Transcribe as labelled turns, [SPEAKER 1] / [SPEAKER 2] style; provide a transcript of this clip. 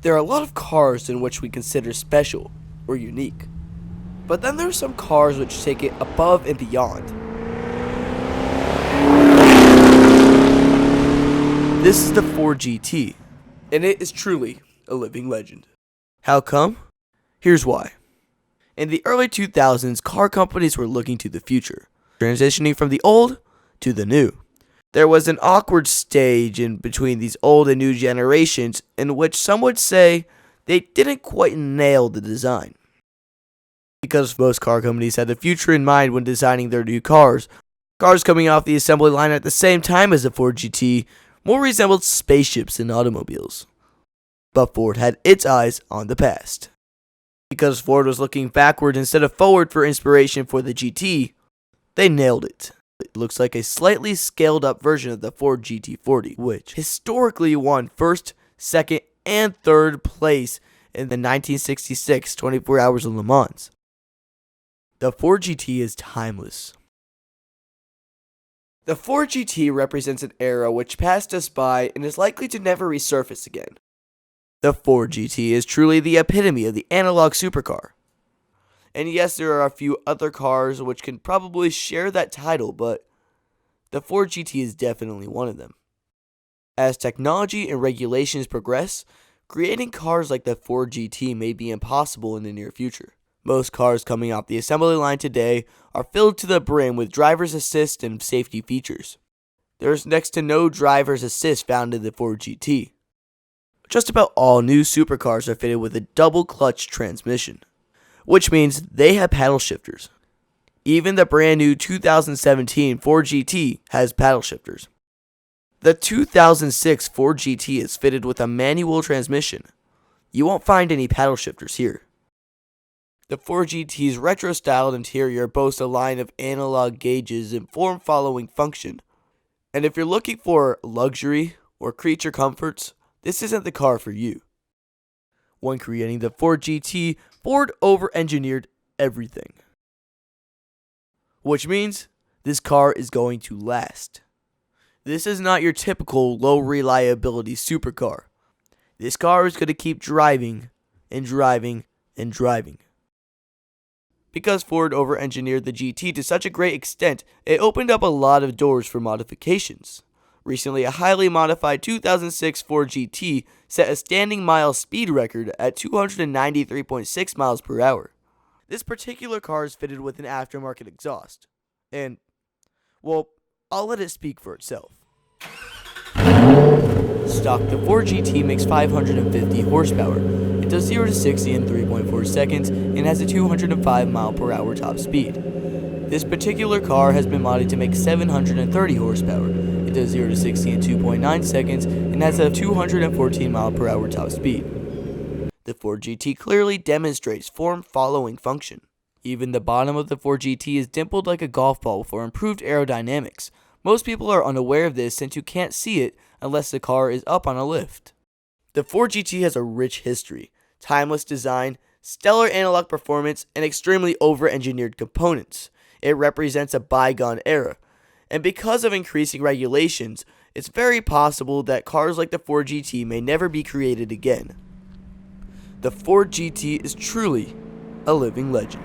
[SPEAKER 1] There are a lot of cars in which we consider special or unique, but then there are some cars which take it above and beyond. This is the Ford GT, and it is truly a living legend. How come? Here's why. In the early 2000s, car companies were looking to the future, transitioning from the old to the new. There was an awkward stage in between these old and new generations in which some would say they didn't quite nail the design. Because most car companies had the future in mind when designing their new cars, cars coming off the assembly line at the same time as the Ford GT more resembled spaceships than automobiles. But Ford had its eyes on the past. Because Ford was looking backward instead of forward for inspiration for the GT, they nailed it. It looks like a slightly scaled up version of the Ford GT40, which historically won first, second, and third place in the 1966 24 Hours of Le Mans. The Ford GT is timeless. The Ford GT represents an era which passed us by and is likely to never resurface again. The Ford GT is truly the epitome of the analog supercar. And yes, there are a few other cars which can probably share that title, but the Ford GT is definitely one of them. As technology and regulations progress, creating cars like the Ford GT may be impossible in the near future. Most cars coming off the assembly line today are filled to the brim with driver's assist and safety features. There is next to no driver's assist found in the Ford GT. Just about all new supercars are fitted with a double clutch transmission, which means they have paddle shifters. Even the brand new 2017 Ford GT has paddle shifters. The 2006 Ford GT is fitted with a manual transmission. You won't find any paddle shifters here. The Ford GT's retro-styled interior boasts a line of analog gauges and form-following function. And if you're looking for luxury or creature comforts, this isn't the car for you. When creating the Ford GT, Ford over-engineered everything. Which means this car is going to last. This is not your typical low reliability supercar. This car is going to keep driving and driving and driving. Because Ford over-engineered the GT to such a great extent, it opened up a lot of doors for modifications. Recently, a highly modified 2006 Ford GT set a standing mile speed record at 293.6 miles per hour. This particular car is fitted with an aftermarket exhaust. And, well, I'll let it speak for itself. Stock, the Ford GT makes 550 horsepower. It does 0 to 60 in 3.4 seconds and has a 205 mile per hour top speed. This particular car has been modded to make 730 horsepower. It does 0 to 60 in 2.9 seconds and has a 214 mile per hour top speed. The Ford GT clearly demonstrates form-following function. Even the bottom of the Ford GT is dimpled like a golf ball for improved aerodynamics. Most people are unaware of this since you can't see it unless the car is up on a lift. The Ford GT has a rich history, timeless design, stellar analog performance, and extremely over-engineered components. It represents a bygone era, and because of increasing regulations, it's very possible that cars like the Ford GT may never be created again. The Ford GT is truly a living legend.